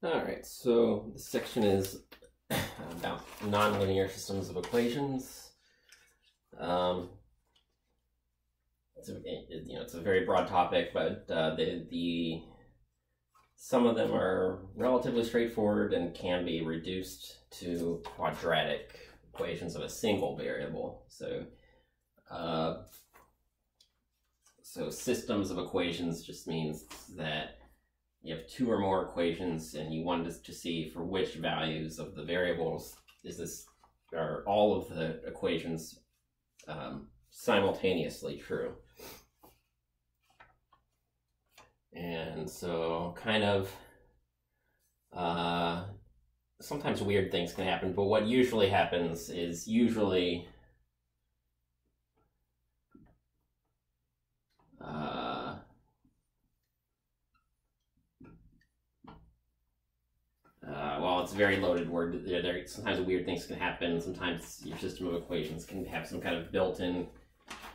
All right, so this section is about nonlinear systems of equations. It's a very broad topic, but some of them are relatively straightforward and can be reduced to quadratic equations of a single variable. So systems of equations just means that you have two or more equations and you want to see for which values of the variables are all of the equations simultaneously true. And so kind of sometimes weird things can happen, but what usually happens is well, it's a very loaded word. Sometimes weird things can happen. Sometimes your system of equations can have some kind of built-in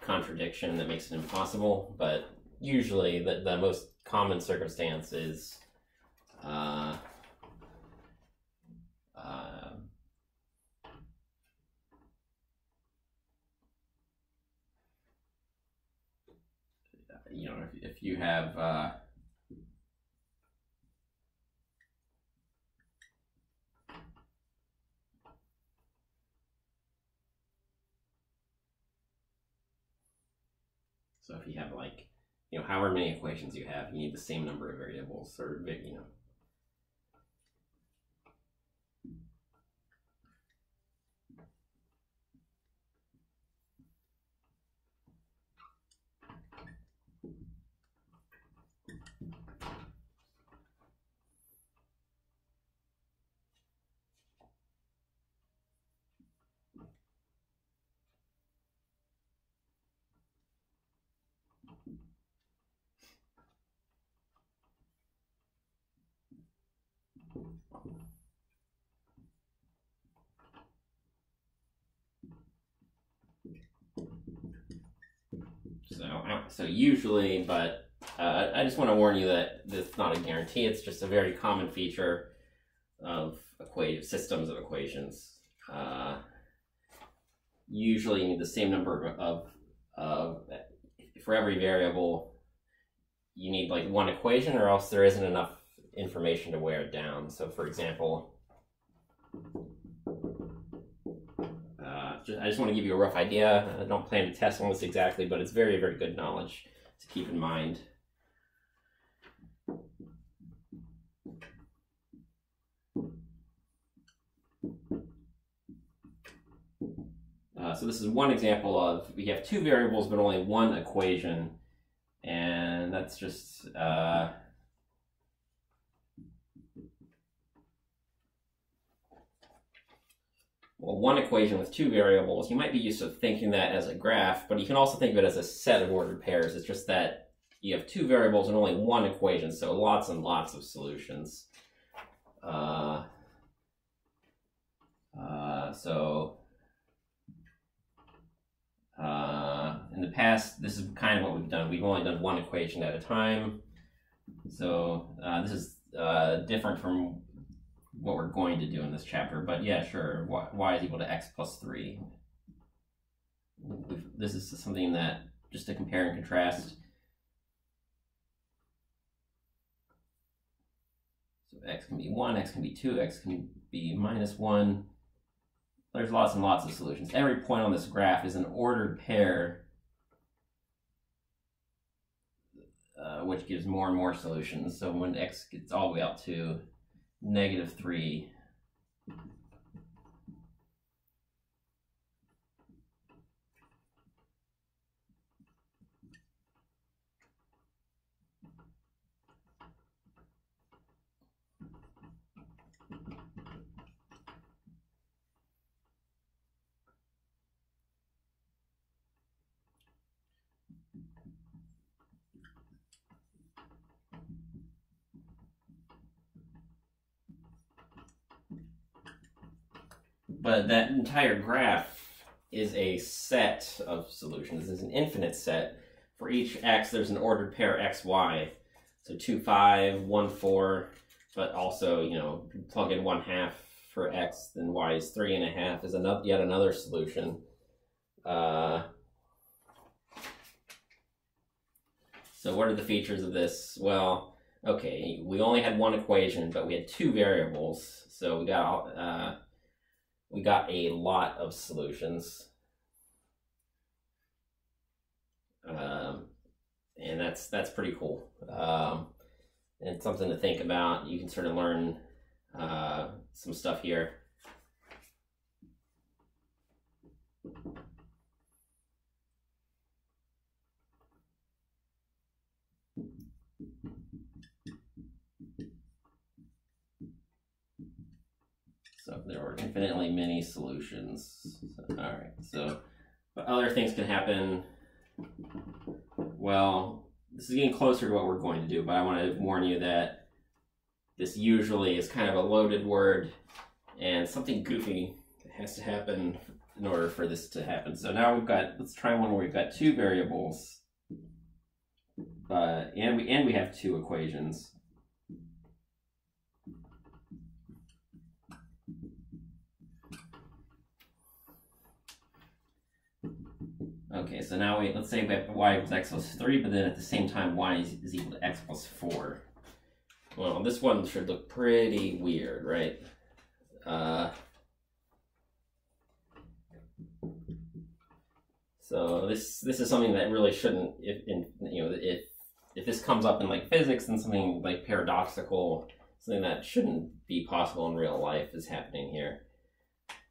contradiction that makes it impossible. But usually, the most common circumstance is if you have so if you have however many equations you have, you need the same number of variables, or So usually, but I just want to warn you that this is not a guarantee. It's just a very common feature of systems of equations. Usually you need the same number of for every variable, you need like one equation, or else there isn't enough information to wear it down. So for example, I just want to give you a rough idea. I don't plan to test on this exactly, but it's very, very good knowledge to keep in mind. So this is one example of, we have two variables but only one equation, and that's just well, one equation with two variables. You might be used to thinking that as a graph, but you can also think of it as a set of ordered pairs. It's just that you have two variables and only one equation, so lots and lots of solutions. In the past, this is kind of what we've done. We've only done one equation at a time. So this is different from what we're going to do in this chapter, but yeah, sure. Y is equal to x plus 3. This is something that, just to compare and contrast. So x can be 1, x can be 2, x can be minus 1. There's lots and lots of solutions. Every point on this graph is an ordered pair, which gives more and more solutions. So when x gets all the way out to -3, but that entire graph is a set of solutions. This is an infinite set. For each x, there's an ordered pair x, y. So 2, 5, 1, 4. but also, you know, plug in 1/2 for x, then y is 3.5 is yet another solution. So what are the features of this? Well, okay, we only had one equation, but we had two variables, so we got a lot of solutions, and that's pretty cool, and something to think about. You can sort of learn some stuff here. So there were infinitely many solutions. All right, so but other things can happen. Well, this is getting closer to what we're going to do, but I want to warn you that this usually is kind of a loaded word, and something goofy has to happen in order for this to happen. So now let's try one where we've got two variables, and we have two equations. Okay, so now let's say we have y equals x plus 3, but then at the same time y is equal to x plus 4. Well, this one should look pretty weird, right? So this is something that really shouldn't, if this comes up in like physics, then something like paradoxical, something that shouldn't be possible in real life is happening here.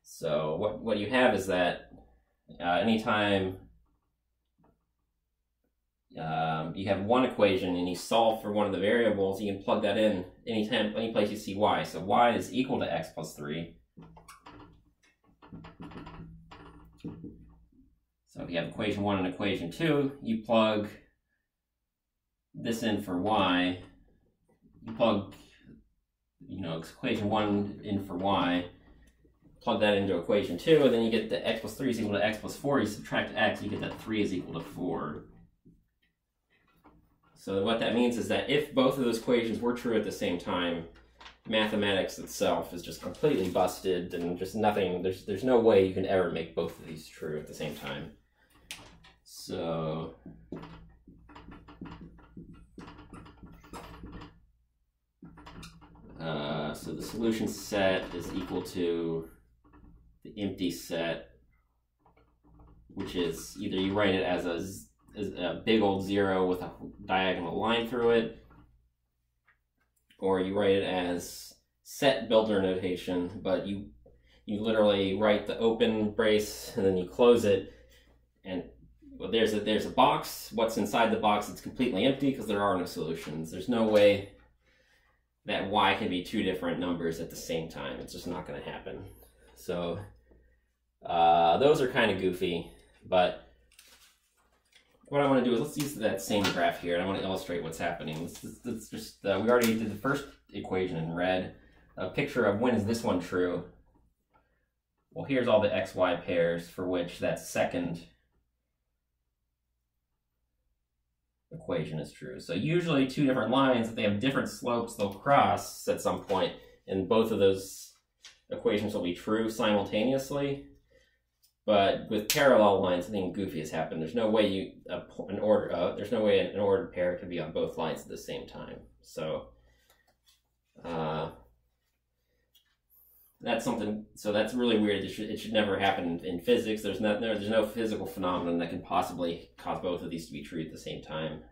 So what you have is that anytime you have one equation and you solve for one of the variables, you can plug that in any place you see y. So y is equal to x plus 3. So if you have equation 1 and equation 2, you plug this in for y. You plug, equation 1 in for y. Plug that into equation 2, and then you get the x plus 3 is equal to x plus 4. You subtract x, you get that 3 is equal to 4. So what that means is that if both of those equations were true at the same time, mathematics itself is just completely busted, and just nothing, there's no way you can ever make both of these true at the same time. So so the solution set is equal to the empty set, which is either you write it as a big old 0 with a diagonal line through it, or you write it as set builder notation, but you literally write the open brace and then you close it, and well, there's a box. What's inside the box? It's completely empty because there are no solutions. There's no way that y can be two different numbers at the same time. It's just not going to happen. So those are kind of goofy, but what I want to do is let's use that same graph here, and I want to illustrate what's happening. Let's just we already did the first equation in red. A picture of when is this one true? Well, here's all the xy pairs for which that second equation is true. So usually two different lines, if they have different slopes, they'll cross at some point, and both of those equations will be true simultaneously. But with parallel lines, something goofy has happened. There's no way an ordered pair could be on both lines at the same time. So that's something. So that's really weird. It should never happen in physics. There's no physical phenomenon that can possibly cause both of these to be true at the same time.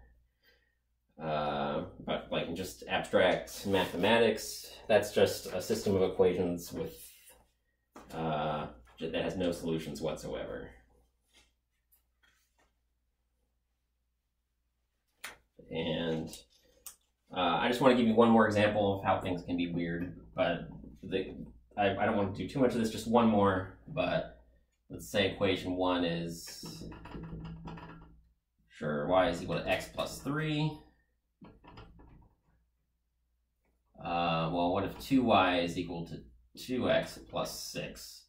But like in just abstract mathematics, that's just a system of equations with that has no solutions whatsoever. And I just want to give you one more example of how things can be weird, but I don't want to do too much of this, just one more. But let's say equation 1 is, sure, y is equal to x plus 3. Well, what if 2y is equal to 2x plus 6?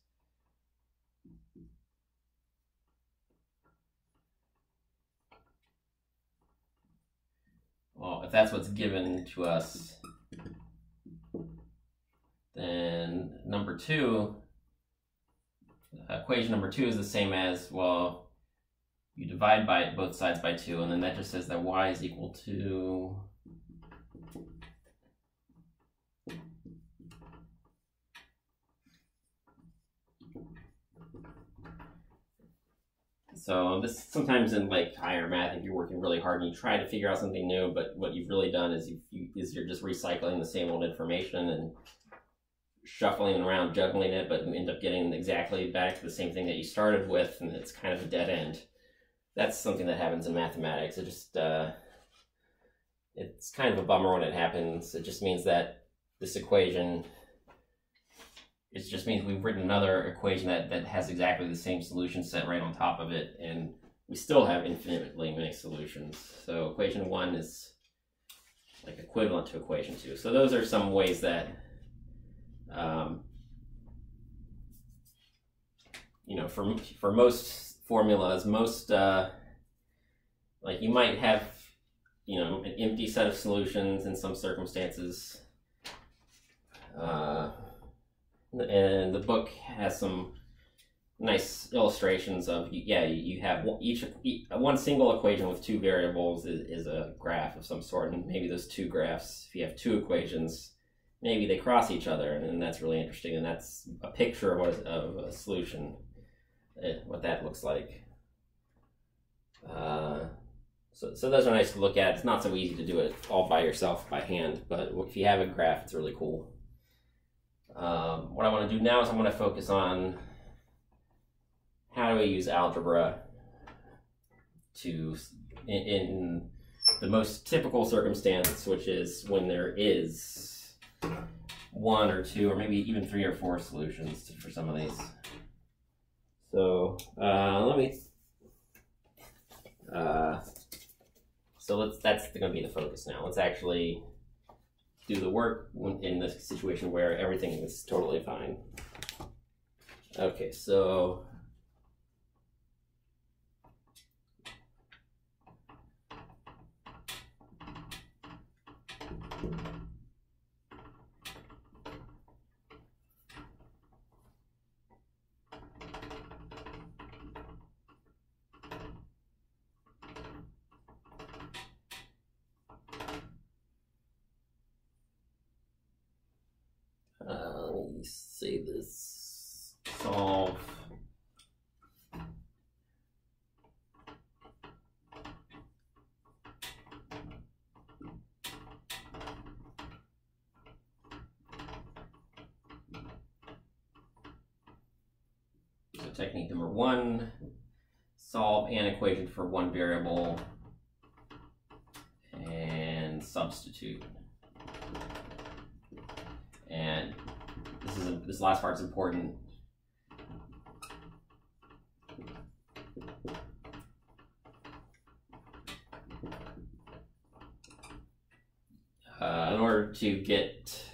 Well, if that's what's given to us, then number 2, equation number 2 is the same as, well, you divide by both sides by 2, and then that just says that y is equal to So this sometimes in like higher math, if you're working really hard and you try to figure out something new, but what you've really done is you're just recycling the same old information and shuffling around, juggling it, but you end up getting exactly back to the same thing that you started with, and it's kind of a dead end. That's something that happens in mathematics. It just it's kind of a bummer when it happens. It just means that this equation, it just means we've written another equation that has exactly the same solution set right on top of it, and we still have infinitely many solutions. So equation 1 is like equivalent to equation 2. So those are some ways that, you know, for most formulas, most, like you might have, you know, an empty set of solutions in some circumstances. And the book has some nice illustrations of, you have one single equation with 2 variables is a graph of some sort, and maybe those 2 graphs, if you have 2 equations, maybe they cross each other, and that's really interesting, and that's a picture of a solution, what that looks like. So those are nice to look at. It's not so easy to do it all by yourself by hand, but if you have a graph, it's really cool. What I want to do now is I want to focus on how do we use algebra to, in the most typical circumstance, which is when there is 1 or 2 or maybe even 3 or 4 solutions for some of these. So that's going to be the focus now. Let's actually do the work in this situation where everything is totally fine. Okay, so let me say this, solve so technique number 1, solve an equation for 1 variable and substitute. And this last part's important. In order to get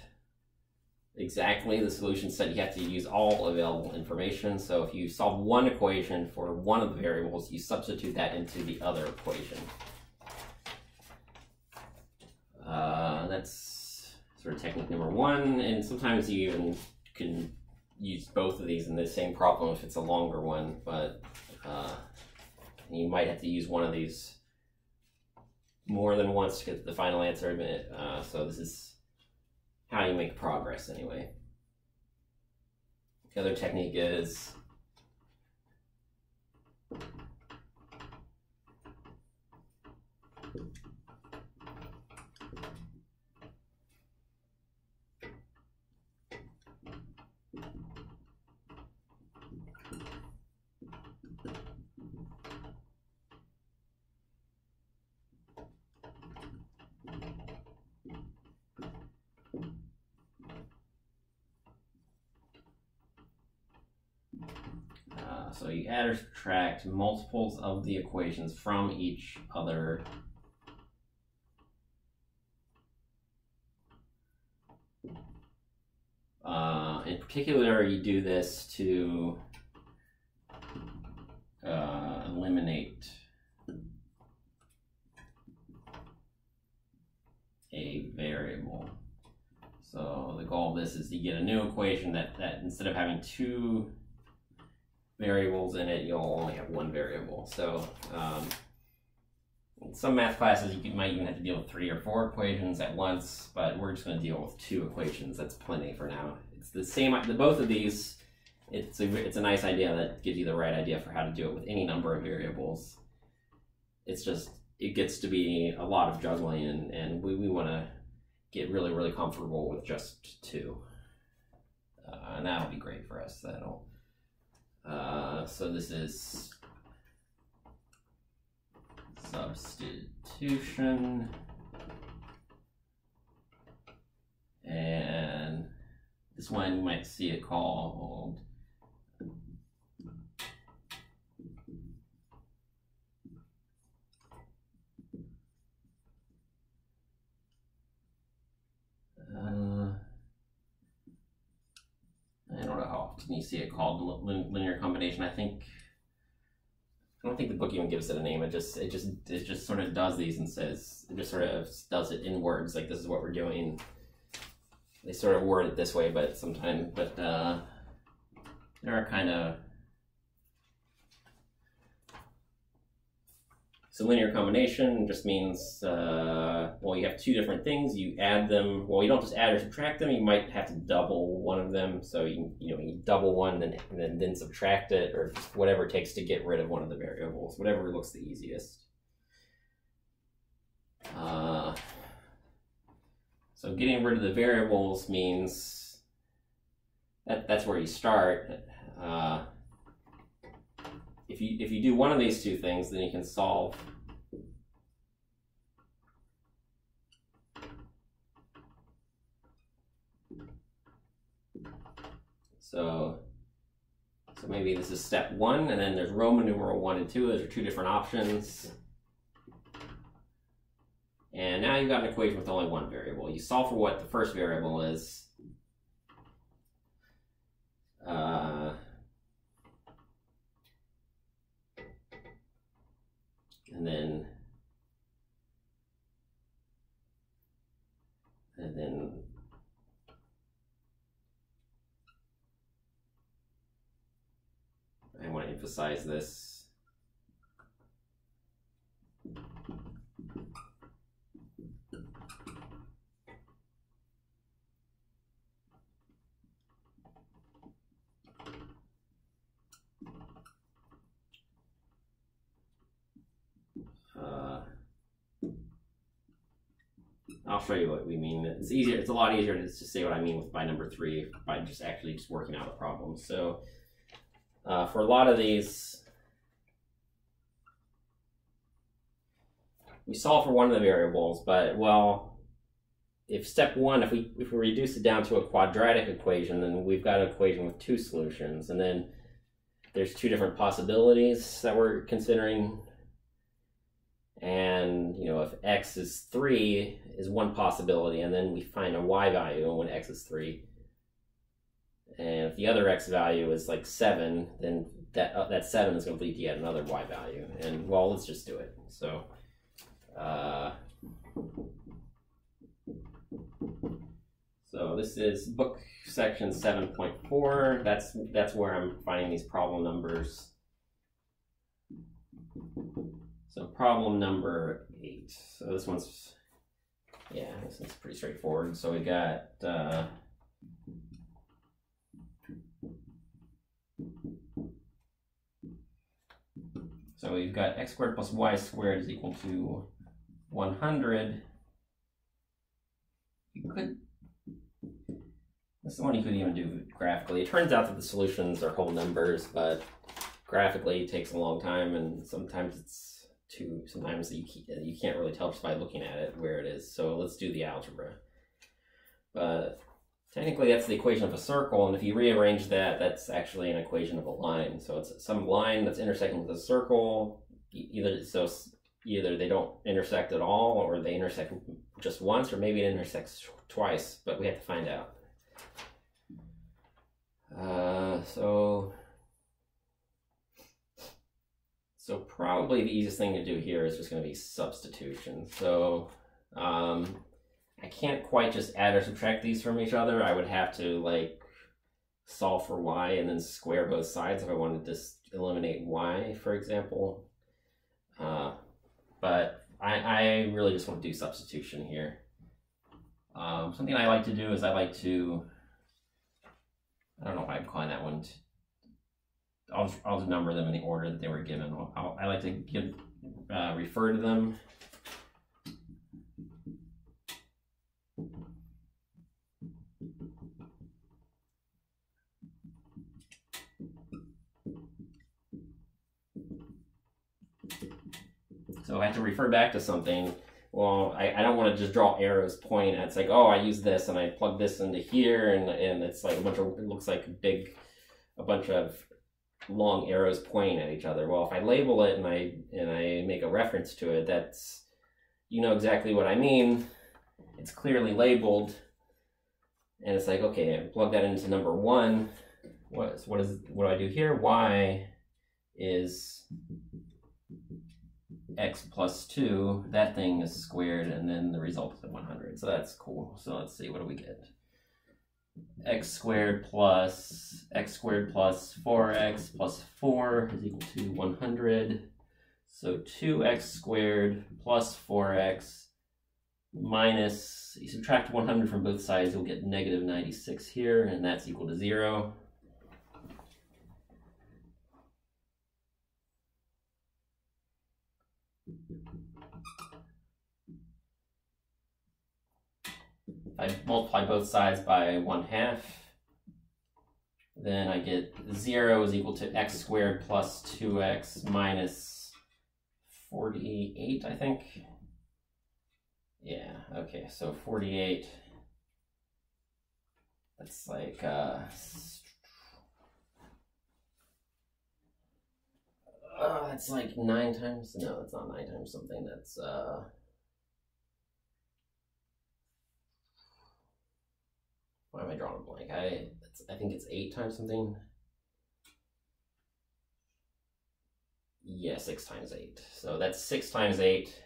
exactly the solution set, you have to use all available information. So if you solve one equation for one of the variables, you substitute that into the other equation. That's sort of technique number 1, and sometimes you even can use both of these in the same problem if it's a longer one, but you might have to use one of these more than once to get the final answer. So this is how you make progress anyway. The other technique is so you add or subtract multiples of the equations from each other. In particular, you do this to eliminate a variable. So the goal of this is to get a new equation that instead of having two variables in it, you'll only have one variable. So in some math classes, you might even have to deal with 3 or 4 equations at once, but we're just going to deal with 2 equations. That's plenty for now. It's the same, both of these, it's a nice idea that gives you the right idea for how to do it with any number of variables. It's just, it gets to be a lot of juggling, and we want to get really, really comfortable with just 2. And that'll be great for us. That'll so this is substitution, and this one you might see it called I don't know how often you see it called linear combination. I don't think the book even gives it a name. It just sort of does these and says, it just sort of does it in words, like this is what we're doing. They sort of word it this way, but sometimes, there are kind of, so linear combination just means, well, you have 2 different things, you add them, well, you don't just add or subtract them, you might have to double one of them, so you double one, then subtract it, or just whatever it takes to get rid of one of the variables, whatever looks the easiest. So getting rid of the variables means that's where you start. If you do one of these 2 things, then you can solve so maybe this is step 1, and then there's Roman numeral 1 and 2. Those are 2 different options. And now you've got an equation with only 1 variable. You solve for what the first variable is. And then I want to emphasize this. I'll show you what we mean. It's easier. It's a lot easier to just say what I mean by number 3 by just working out a problem. So for a lot of these, we solve for one of the variables, but well, if step 1, if we reduce it down to a quadratic equation, then we've got an equation with 2 solutions, and then there's 2 different possibilities that we're considering. And if x is 3 is one possibility, and then we find a y value when x is 3, and if the other x value is like 7, then that 7 is going to lead to yet another y value. And well, let's just do it. So so this is book section 7.4. That's where I'm finding these problem numbers. So problem number 8. So this one's pretty straightforward. So we got so we've got x squared plus y squared is equal to 100. This is one you could even do graphically. It turns out that the solutions are whole numbers, but graphically it takes a long time, and sometimes sometimes you can't really tell just by looking at it where it is. So let's do the algebra. But technically that's the equation of a circle, and if you rearrange that, that's actually an equation of a line. So it's some line that's intersecting with a circle. Either they don't intersect at all, or they intersect just once, or maybe it intersects twice, but we have to find out. So probably the easiest thing to do here is just going to be substitution. So I can't quite just add or subtract these from each other. I would have to like solve for y and then square both sides if I wanted to eliminate y, for example. But I really just want to do substitution here. Something I like to do is I like to, I don't know why I'm calling that one. I'll just number them in the order that they were given. I like to refer to them. So I have to refer back to something. Well, I don't want to just draw arrows pointing at, it's like, oh, I use this and I plug this into here, and it's like it looks like a bunch of long arrows pointing at each other. Well, if I label it and I make a reference to it, that's, you know exactly what I mean. It's clearly labeled, and it's like, okay, I plug that into number 1. What do I do here? Y is x plus 2, that thing is squared, and then the result is 100. So that's cool. So let's see, what do we get? X squared plus 4x plus 4 is equal to 100. So 2x squared plus 4x minus, you subtract 100 from both sides, you'll get negative 96 here, and that's equal to 0. I multiply both sides by 1/2, then I get 0 is equal to x squared plus 2x minus 48, I think. Yeah, okay, so 48, that's like, that's like 9 times, no, that's not 9 times something, that's, why am I drawing a blank? I think it's 8 times something. Yeah, 6 times 8. So that's 6 times 8.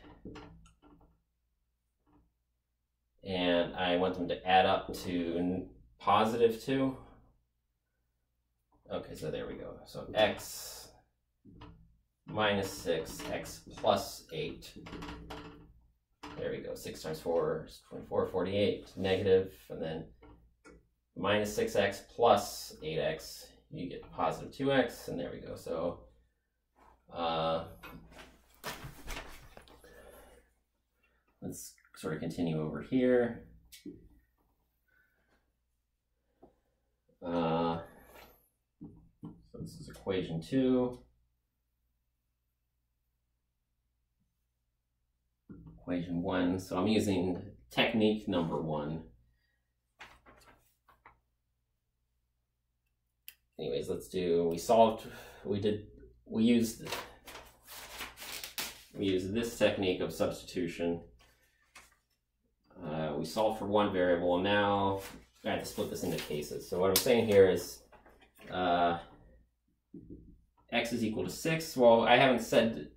And I want them to add up to positive 2. Okay, so there we go. So x minus 6, x plus 8. There we go. 6 times 4 is 24, 48, negative, and then minus 6x plus 8x, you get positive 2x, and there we go. So let's sort of continue over here. So this is equation 2. Equation 1, so I'm using technique number 1. Anyways, let's do, we used this technique of substitution. We solved for one variable, and now I have to split this into cases. So what I'm saying here is x is equal to 6. Well, I haven't said,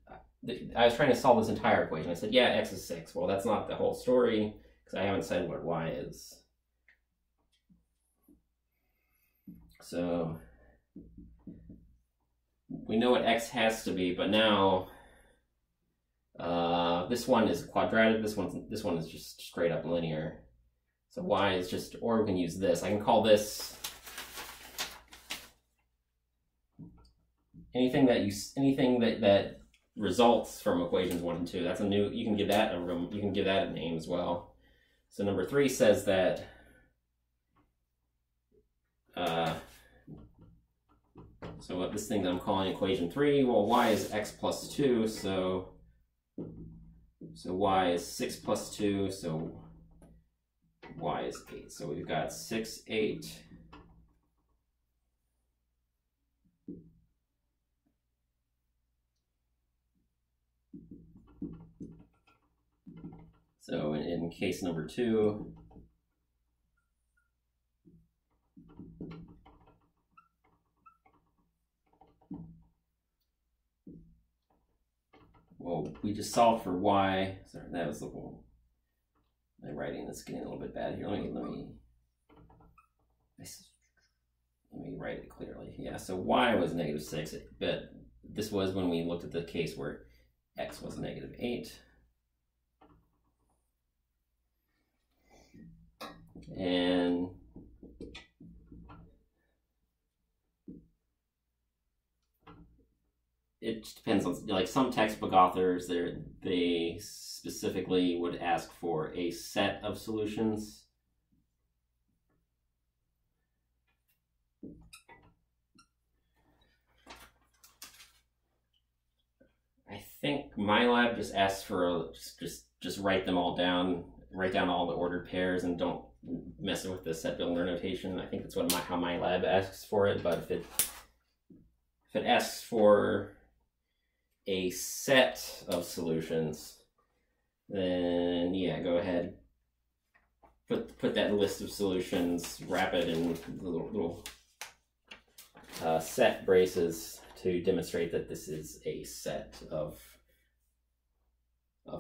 I was trying to solve this entire equation. I said, yeah, x is 6. Well, that's not the whole story, because I haven't said what y is. So we know what x has to be, but now this one is quadratic, this one is just straight up linear. So y is just, or we can use this. I can call this anything that results from equations 1 and 2. That's a new, you can give that a name as well. So number 3 says that so what this thing that I'm calling equation 3, well, y is x plus 2, so y is 6 plus 2, so y is 8. So we've got 6, 8. So in case number 2, well, we just solved for y. Sorry, that was the whole. My writing is getting a little bit bad here. Let me write it clearly. Yeah, so y was -6, but this was when we looked at the case where x was -8. And it depends on, like, some textbook authors, they specifically would ask for a set of solutions. I think MyLab just asks for just write them all down, write down all the ordered pairs, and don't mess with the set builder notation. I think that's what how MyLab asks for it. But if it asks for a set of solutions, then yeah, go ahead, put that list of solutions, wrap it in little set braces to demonstrate that this is a set of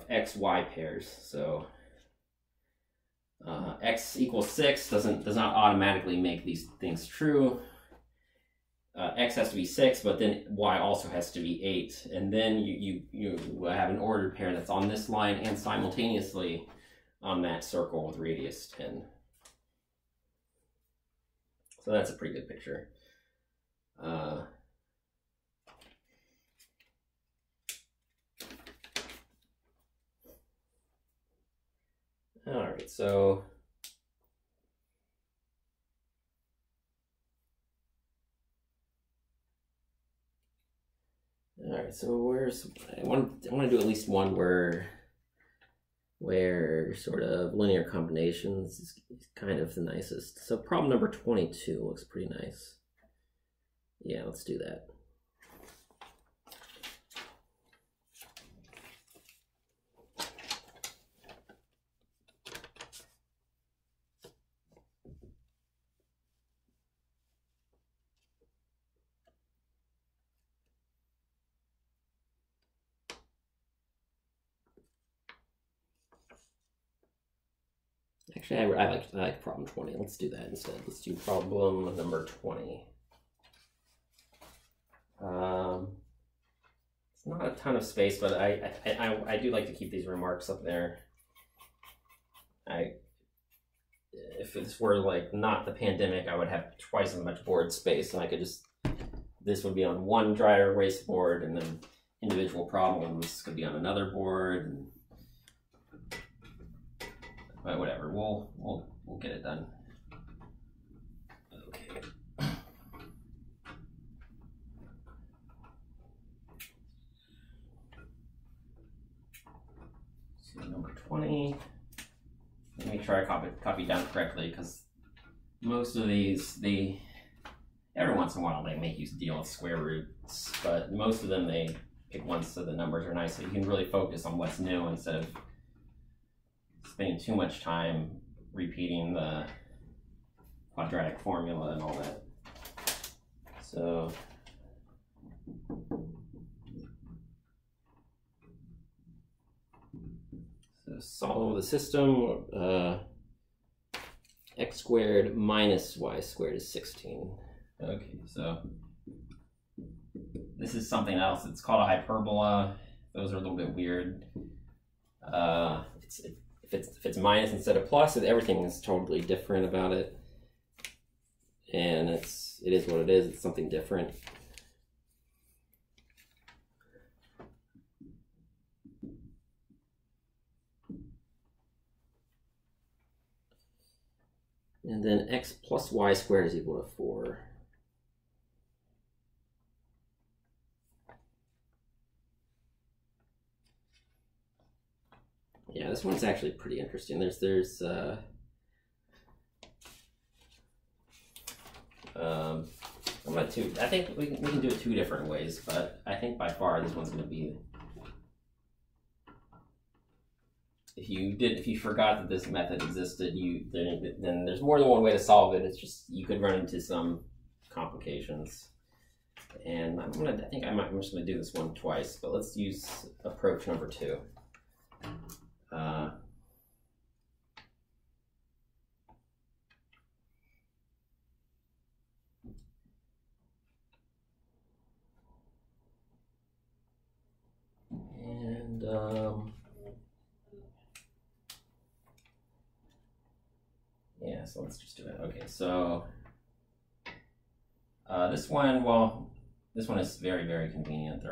x-y pairs. So x equals 6 does not automatically make these things true. X has to be 6, but then y also has to be 8, and then you have an ordered pair that's on this line and simultaneously on that circle with radius 10. So that's a pretty good picture. All right, so where's I want to do at least one where sort of linear combinations is kind of the nicest. So problem number 22 looks pretty nice. Yeah, let's do that. Actually, I like problem 20. Let's do that instead. Let's do problem number 20. It's not a ton of space, but I do like to keep these remarks up there. If this were like not the pandemic, I would have twice as much board space, and I could just, this would be on one dry erase board, and then individual problems could be on another board. And, but whatever, we'll get it done. Okay. So number 20. Let me make sure I copy down correctly, because most of these, every once in a while they make you deal with square roots, but most of them they pick ones so the numbers are nice, so you can really focus on what's new instead of spending too much time repeating the quadratic formula and all that. So solve the system. X squared minus y squared is 16. Okay, so this is something else. It's called a hyperbola. Those are a little bit weird. If it's minus instead of plus, everything is totally different about it. And it is what it is. It's something different. And then x plus y squared is equal to 4. Yeah, this one's actually pretty interesting. I think we can do it two different ways, but I think by far this one's going to be, if you forgot that this method existed, then there's more than one way to solve it. It's just you could run into some complications. And I'm just going to do this one twice, but let's use approach number 2. Yeah, so let's just do it. Okay, so this one, well, this one is very, very convenient.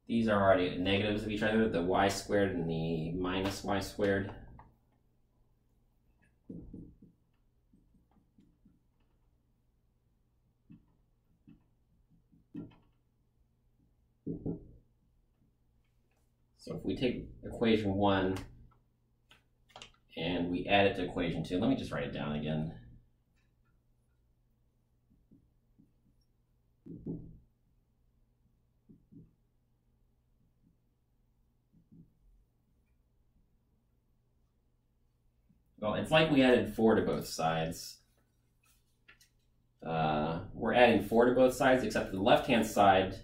These are already negatives of each other, the y squared and the minus y squared. So if we take equation 1 and we add it to equation 2, let me just write it down again. Well, it's like we added 4 to both sides. We're adding 4 to both sides, except the left-hand side,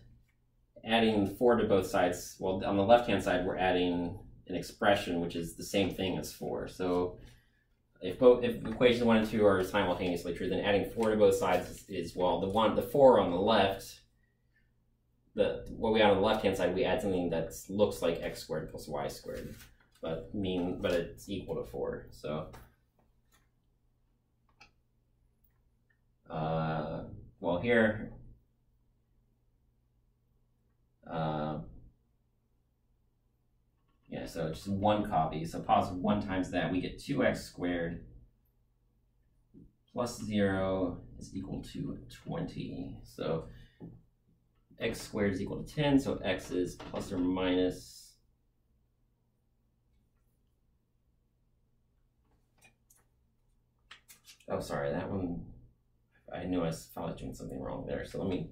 adding 4 to both sides, well, on the left-hand side, we're adding an expression which is the same thing as 4. So if equations 1 and 2 are simultaneously true, then adding 4 to both sides is well, the 4 on the left, what we add on the left-hand side, we add something that looks like x squared plus y squared, but it's equal to 4. So well, here yeah, so just 1 copy. So positive 1 times that, we get 2x squared plus 0 is equal to 20. So x squared is equal to 10, so x is plus or minus oh, sorry, that one, I knew I was probably doing something wrong there. So let me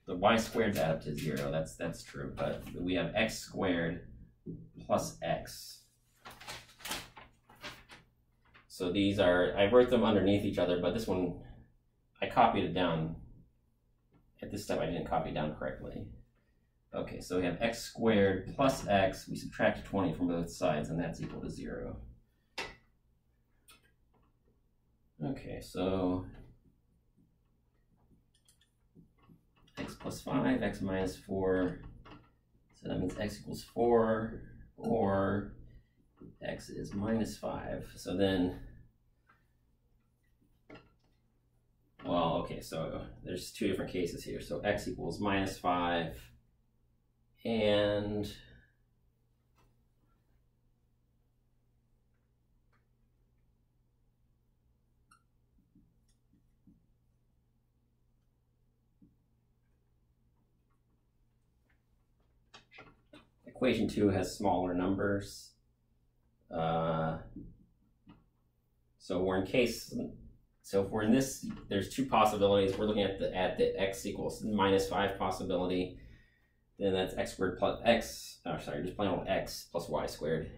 the y squared add up to 0, that's true, but we have x squared plus x. So these are, I wrote them underneath each other, but this one, I copied it down. At this step, I didn't copy it down correctly. Okay, so we have x squared plus x, we subtract 20 from both sides, and that's equal to 0. Okay, so x plus 5, x minus 4, so that means x equals 4, or x is minus 5. So then, well, okay, so there's 2 different cases here. So x equals minus 5, and equation 2 has smaller numbers. So if we're in this, there's 2 possibilities. We're looking at the x equals minus 5 possibility. Then that's x squared plus x, just plain old x plus y squared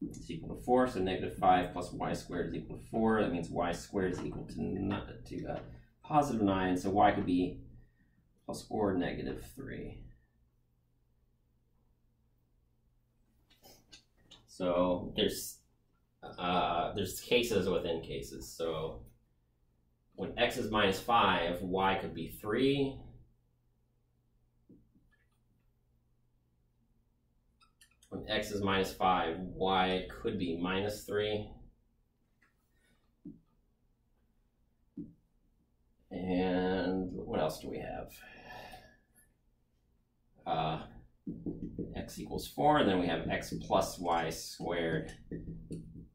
is equal to 4. So negative 5 plus y squared is equal to 4. That means y squared is equal to positive 9. So y could be plus or negative 3. So there's cases within cases. So when x is minus 5, y could be 3. When x is minus 5, y could be minus 3. And what else do we have? X equals 4, and then we have x plus y squared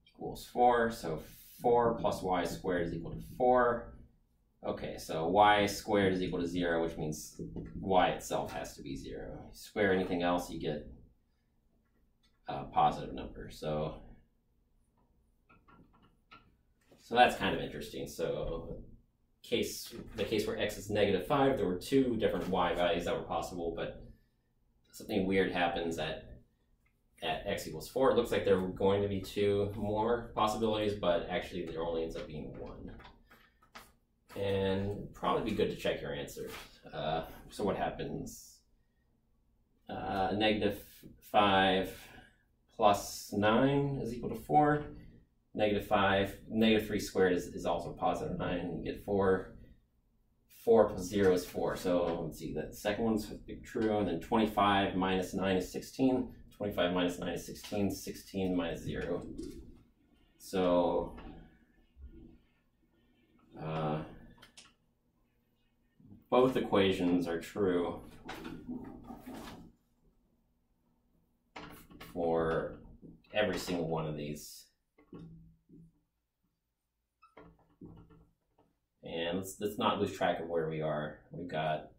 equals 4. So 4 plus y squared is equal to 4. Okay, so y squared is equal to 0, which means y itself has to be 0. Square anything else, you get a positive number. So that's kind of interesting. So the case where x is negative 5, there were 2 different y values that were possible, but something weird happens at x equals 4. It looks like there are going to be 2 more possibilities, but actually there only ends up being 1. And probably be good to check your answer. So what happens? Negative 5 plus 9 is equal to 4. Negative 3 squared is also positive 9. You get 4. 4 plus 0 is 4. So let's see, that second one's true. And then 25 minus 9 is 16. 25 minus 9 is 16. 16 minus 0. So both equations are true for every single one of these. And let's not lose track of where we are. We've got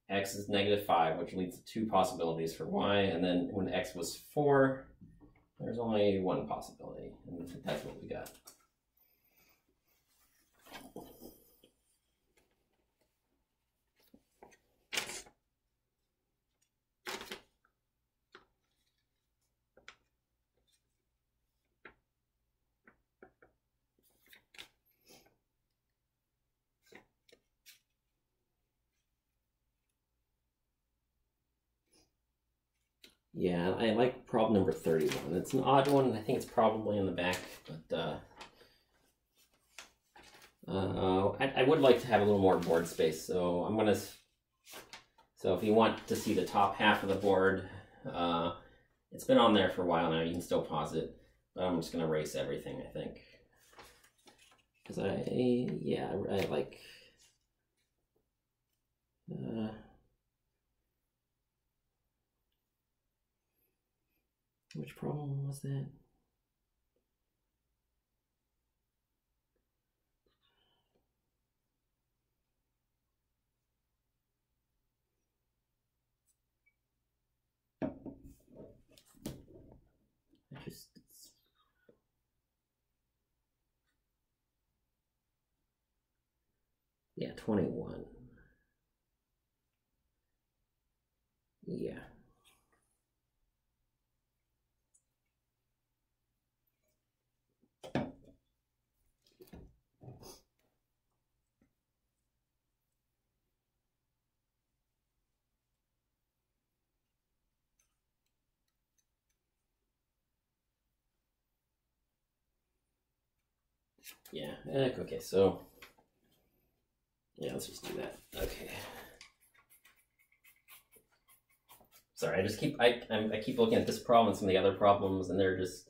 x is -5, which leads to 2 possibilities for y, and then when x was 4, there's only 1 possibility, and that's what we got. Yeah, I like problem number 31. It's an odd one. I think it's probably in the back, but I would like to have a little more board space. So I'm gonna. So if you want to see the top half of the board, it's been on there for a while now. You can still pause it, but I'm just gonna erase everything. I think because I like. Which problem was that? Yeah, 21. Yeah. Yeah, okay, so yeah, let's just do that. Okay. Sorry, I keep looking at this problem and some of the other problems, and they're just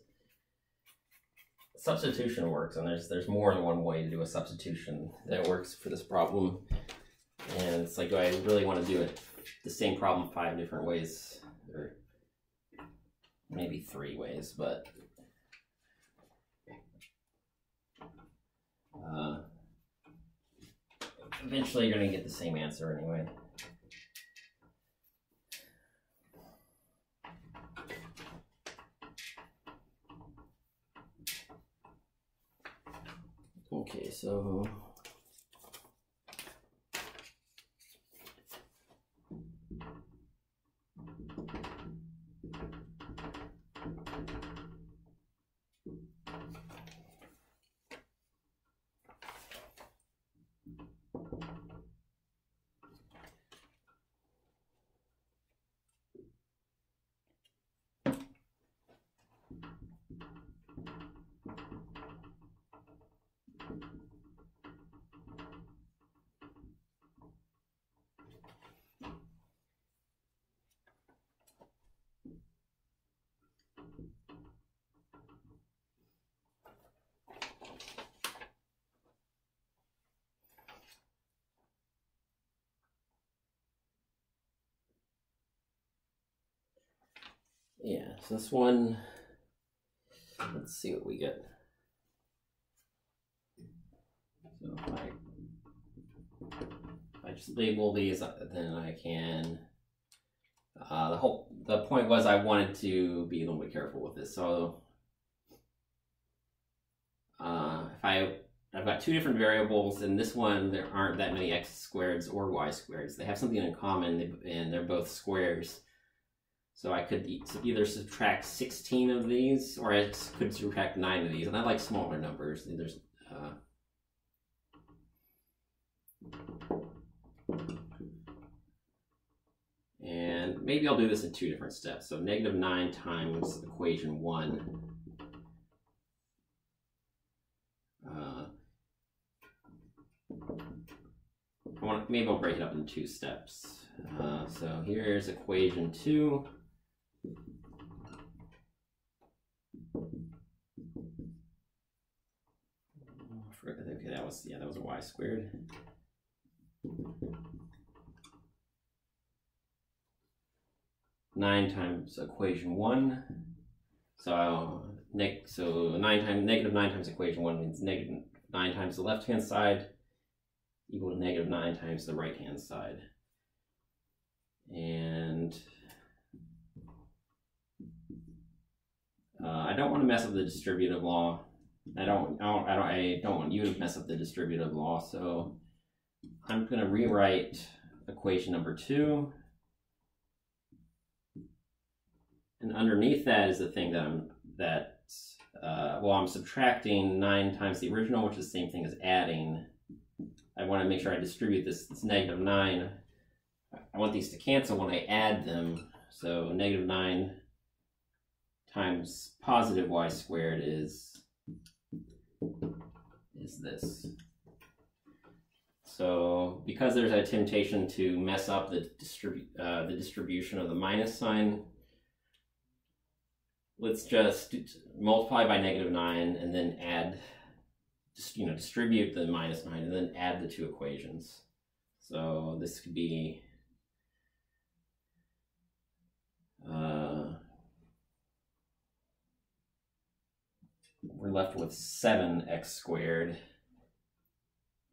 substitution works, and there's more than one way to do a substitution that works for this problem. And it's like, do I really want to do it the same problem 5 different ways, or maybe 3 ways, but eventually you're going to get the same answer anyway. Okay, so yeah, so this one, let's see what we get. So if I just label these, then I can. The point was I wanted to be a little bit careful with this. So if I've got 2 different variables, in this one there aren't that many x squareds or y squareds. They have something in common, and they're both squares. So I could either subtract 16 of these, or I could subtract 9 of these. And I like smaller numbers. There's and maybe I'll do this in 2 different steps. So -9 times equation 1. Maybe I'll break it up in 2 steps. So here's equation 2. Okay, that was a y squared. Nine times equation 1. So negative 9 times equation 1 means negative 9 times the left-hand side equal to negative 9 times the right-hand side. And I don't want to mess up the distributive law. I don't want you to mess up the distributive law, so I'm going to rewrite equation number 2. And underneath that is the thing that I'm subtracting 9 times the original, which is the same thing as adding. I want to make sure I distribute this negative 9. I want these to cancel when I add them. So negative 9 times positive y squared is this. So because there's a temptation to mess up the distribution of the minus sign, let's just multiply by negative 9 and then add, distribute the minus 9 and then add the two equations. So this could be we're left with 7x squared.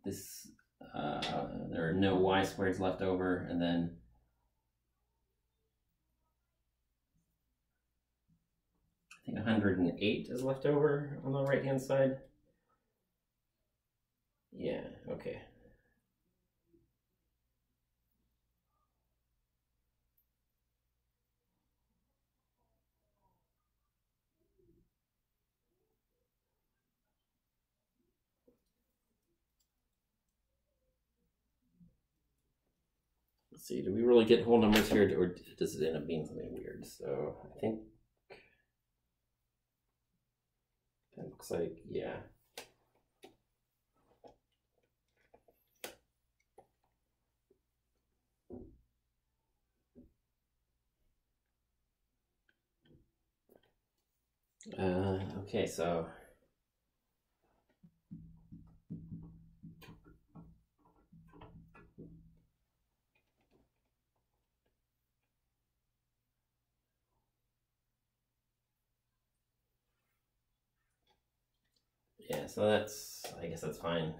This there are no y squareds left over, and then I think 108 is left over on the right hand side. Yeah, okay. Let's see, do we really get whole numbers here, or does it end up being something weird? So I think that looks like, yeah. Okay, so yeah, so I guess that's fine.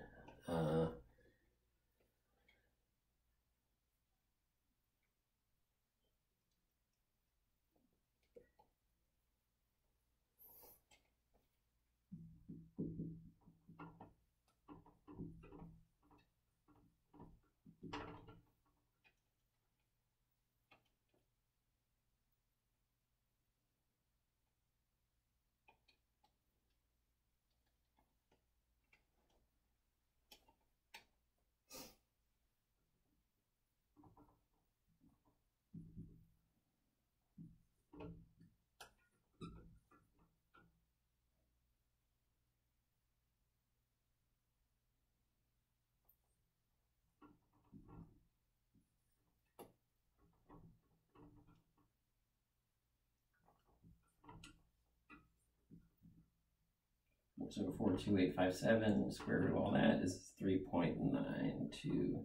So 42857, square root of all that is 3.92.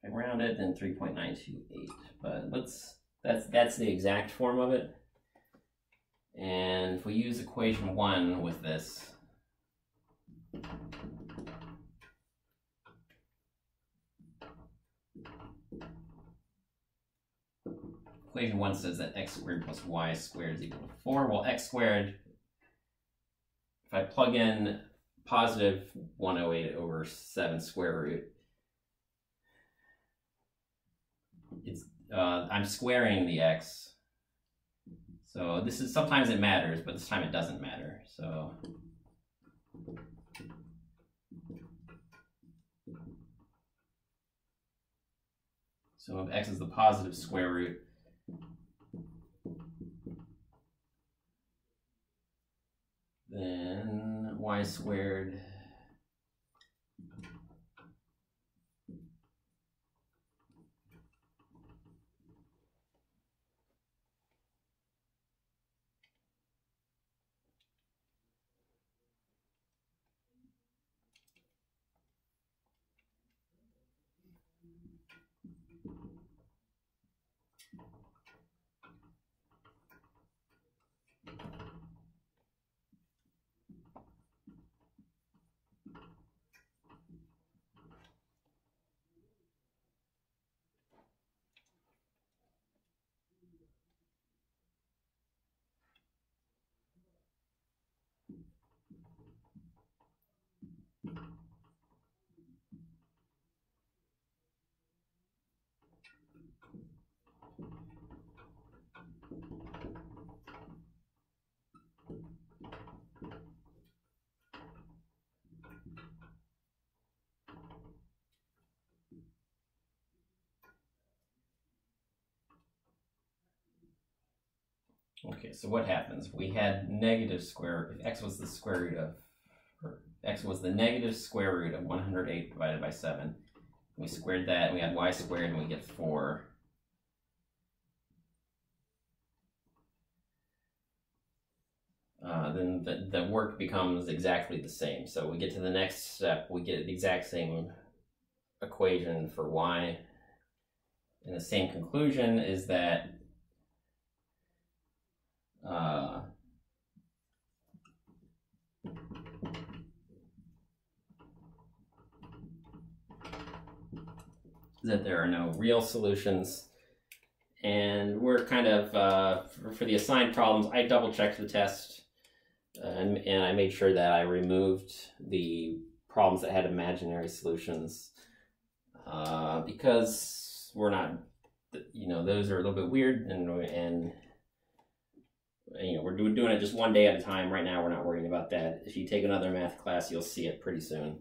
If I round it, then 3.928. But that's the exact form of it. And if we use equation 1 with this, equation 1 says that x squared plus y squared is equal to 4. Well, x squared, if I plug in positive 108 over 7 square root, it's I'm squaring the x. So this is, sometimes it matters, but this time it doesn't matter. So if x is the positive square root, then y squared Okay, so what happens? We had negative square, if x was the square root of, or x was the negative square root of 108 divided by 7. We squared that, and we had y squared, and we get 4. Then the work becomes exactly the same. So we get to the next step, we get the exact same equation for y. And the same conclusion is that there are no real solutions. And we're kind of, for the assigned problems, I double-checked the test, and I made sure that I removed the problems that had imaginary solutions, because we're not, those are a little bit weird, and we're doing it just one day at a time. Right now, we're not worrying about that. If you take another math class, you'll see it pretty soon.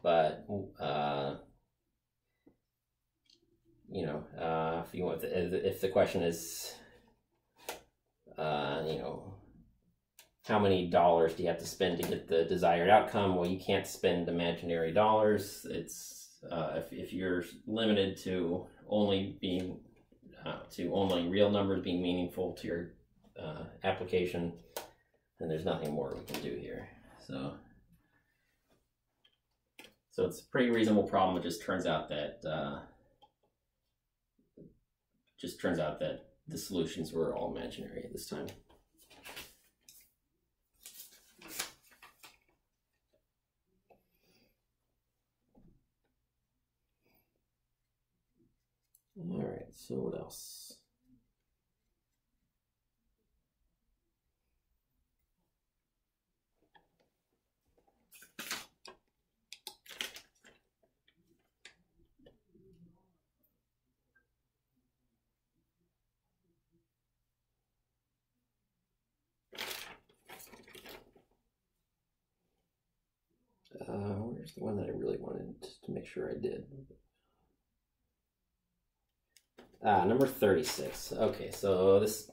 But if you want, if the question is, how many dollars do you have to spend to get the desired outcome? Well, you can't spend imaginary dollars. It's if you're limited to only being only real numbers being meaningful to your application, then there's nothing more we can do here. So it's a pretty reasonable problem. It just turns out that the solutions were all imaginary at this time. All right, so what else? Where's the one that I really wanted to make sure I did? Number 36. Okay, so this.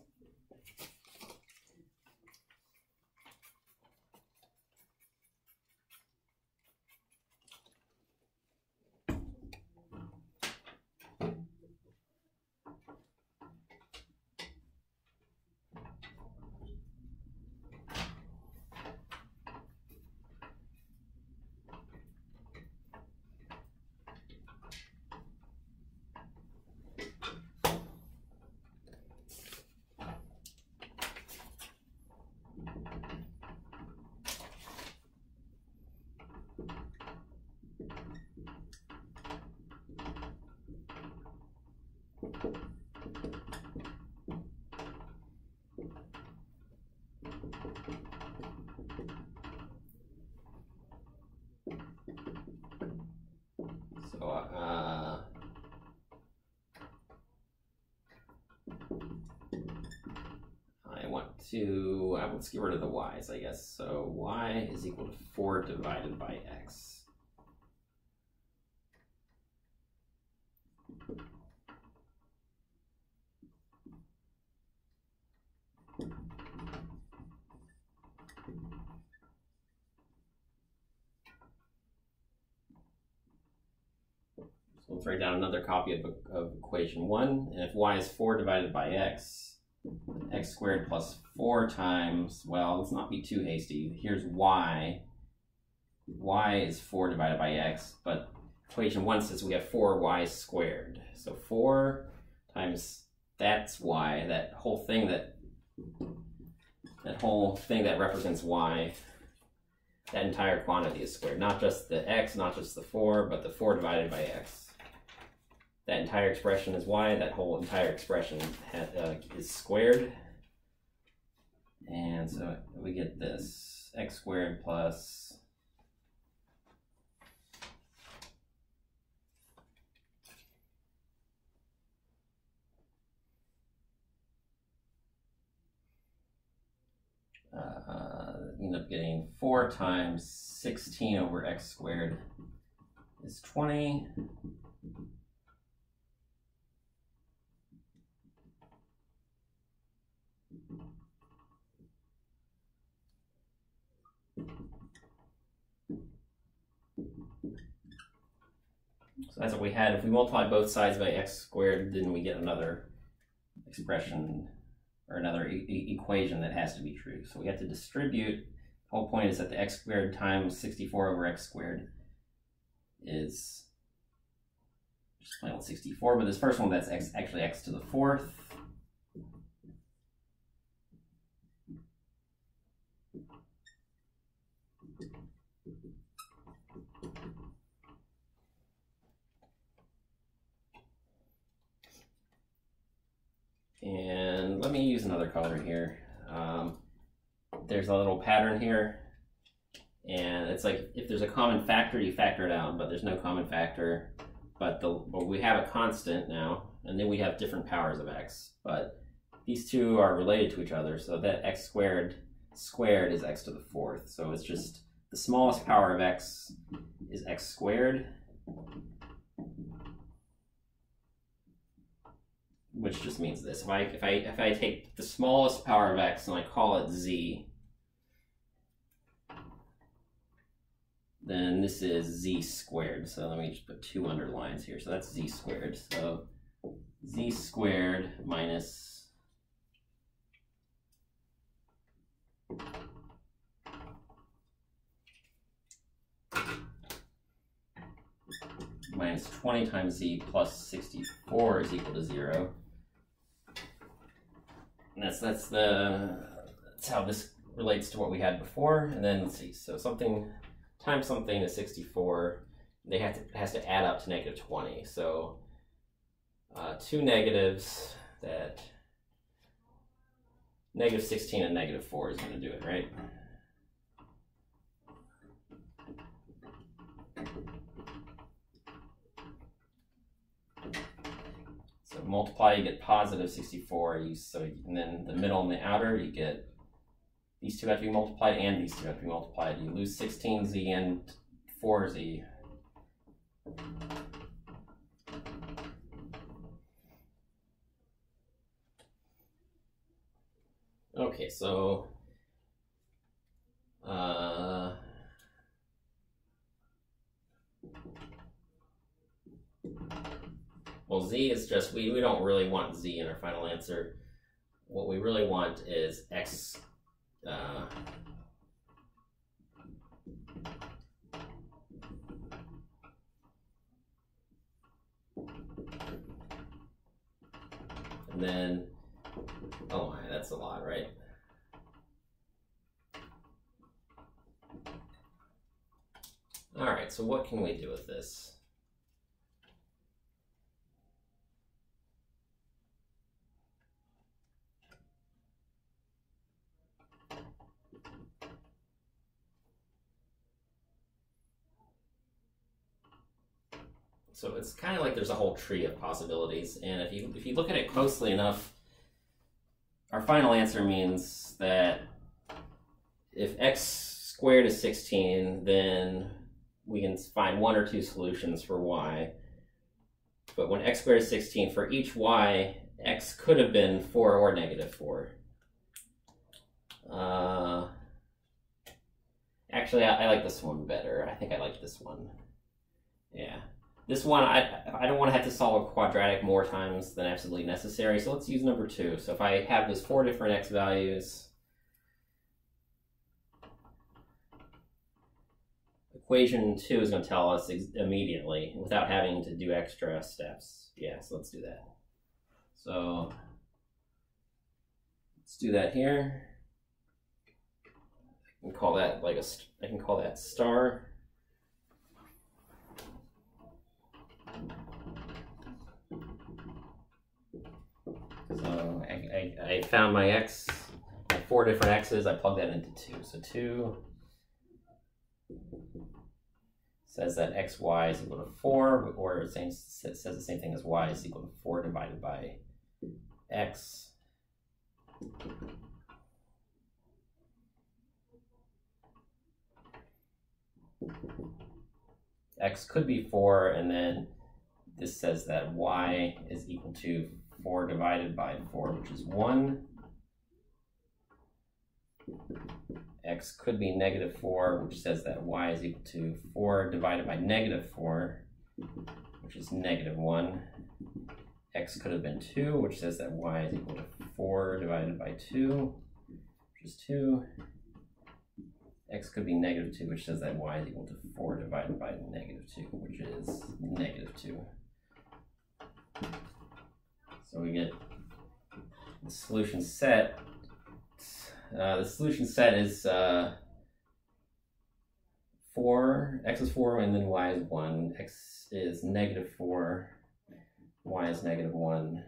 Let's get rid of the y's, I guess. So y is equal to 4 divided by x. So let's write down another copy of equation 1. And if y is 4 divided by x squared plus 4 times, well, let's not be too hasty. Here's y. Y is 4 divided by x, but equation 1 says we have 4y squared. So 4 times that's y. That whole thing that represents y, that entire quantity is squared. Not just the x, not just the 4, but the 4 divided by x. That entire expression is y. That whole entire expression is squared. And so we get this x squared plus you end up getting 4 times 16 over x squared is 20. So that's what we had. If we multiply both sides by x squared, then we get another expression or another equation that has to be true. So we have to distribute. The whole point is that the x squared times 64 over x squared is just plain old 64, but this first one, that's actually x to the 4th. And let me use another color here. There's a little pattern here, and it's like if there's a common factor, you factor it out, but there's no common factor. But we have a constant now, and then we have different powers of x. But these two are related to each other, so that x squared is x to the 4th. So it's just the smallest power of x is x squared, which just means this. If I take the smallest power of x and I call it z, then this is z squared. So let me just put 2 underlines here. So that's z squared. So z squared minus minus 20 times z plus 64 is equal to 0. And that's how this relates to what we had before. And then let's see, so something times something is 64. It has to add up to negative 20. So 2 negatives, that negative 16 and negative 4 is going to do it, right? So multiply, you get positive 64. And then the middle and the outer, you get these two have to be multiplied and these two have to be multiplied. You lose 16z and 4z. Okay, so well, z is just, we don't really want z in our final answer. What we really want is x and then, oh my, that's a lot, right? All right, so what can we do with this? So it's kind of like there's a whole tree of possibilities, and if you look at it closely enough, our final answer means that if x squared is 16, then we can find 1 or 2 solutions for y. But when x squared is 16, for each y, x could have been 4 or negative 4. Actually, I like this one better. I think I like this one. Yeah. This one, I don't want to have to solve a quadratic more times than absolutely necessary, so let's use number 2. So if I have those 4 different x values, equation 2 is going to tell us immediately without having to do extra steps. Yeah, so let's do that. So let's do that here. I can call that like I can call that star. So I found my x, 4 different x's. I plugged that into 2. So 2 says that xy is equal to 4, or it says the same thing as y is equal to 4 divided by x. X could be 4, and then this says that y is equal to 4 divided by 4, which is 1. X could be negative 4, which says that y is equal to 4 divided by negative 4, which is negative 1. X could have been 2, which says that y is equal to 4 divided by 2, which is 2. X could be negative 2, which says that y is equal to 4 divided by negative 2, which is negative 2. So we get the solution set. The solution set is 4, x is 4, and then y is 1. X is negative 4, y is negative 1.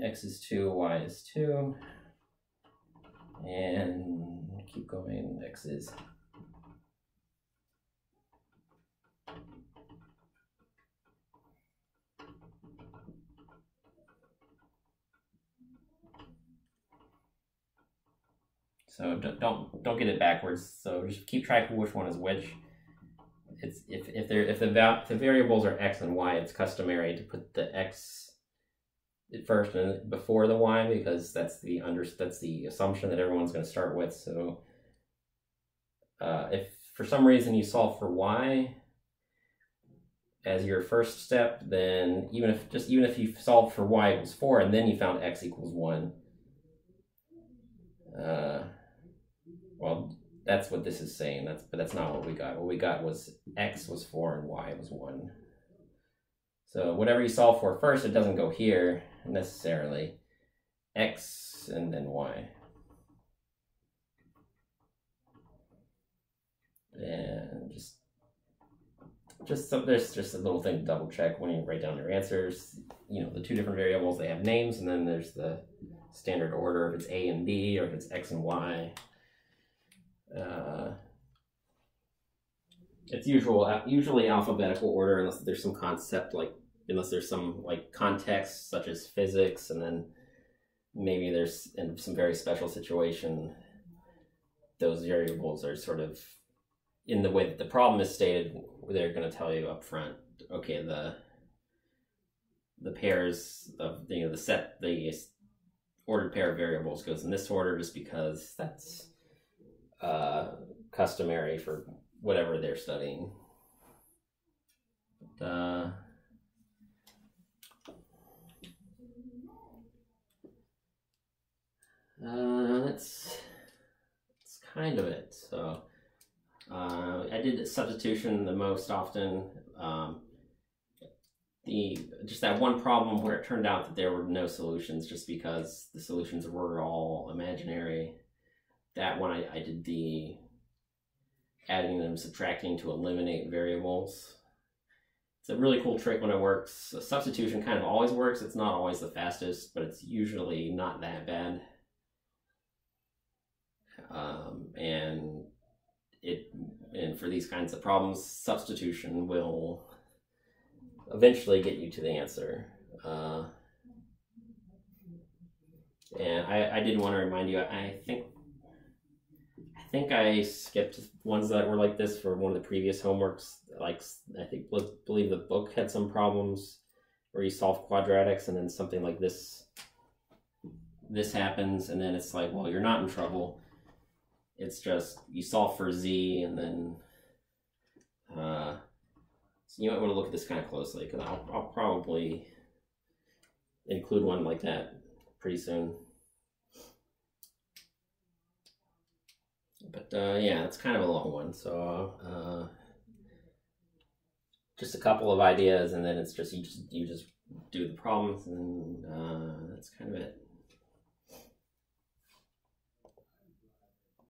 X is 2, y is 2. And keep going, x is so don't get it backwards. So just keep track of which one is which. It's if the variables are x and y, it's customary to put the x first and before the y, because that's the assumption that everyone's going to start with. So if for some reason you solve for y as your first step, then even if you solved for y equals 4 and then you found x equals 1, well, that's what this is saying. But that's not what we got. What we got was x was 4 and y was 1. So whatever you solve for first, it doesn't go here necessarily. X and then y. And there's just a little thing to double check when you write down your answers. You know, the 2 different variables, they have names, and then there's the standard order if it's a and b, or if it's x and y. It's usually alphabetical order, unless there's some unless there's some context such as physics, and then maybe there's in some very special situation those variables are sort of in the way that the problem is stated. They're going to tell you up front, okay, the pairs of the ordered pair of variables goes in this order just because that's customary for whatever they're studying. That's kind of it. So I did substitution the most often. Just that one problem where it turned out that there were no solutions just because the solutions were all imaginary. That one I did the adding and subtracting to eliminate variables. It's a really cool trick when it works. So substitution kind of always works. It's not always the fastest, but it's usually not that bad. And for these kinds of problems, substitution will eventually get you to the answer. And I did want to remind you, I think I skipped ones that were like this for one of the previous homeworks. I believe the book had some problems where you solve quadratics and then something like this happens, and then it's like, well, you're not in trouble. It's just you solve for z, and then so you might want to look at this kind of closely, because I'll probably include one like that pretty soon. But yeah, it's kind of a long one, so just a couple of ideas, and then it's just you just do the problems, and that's kind of it.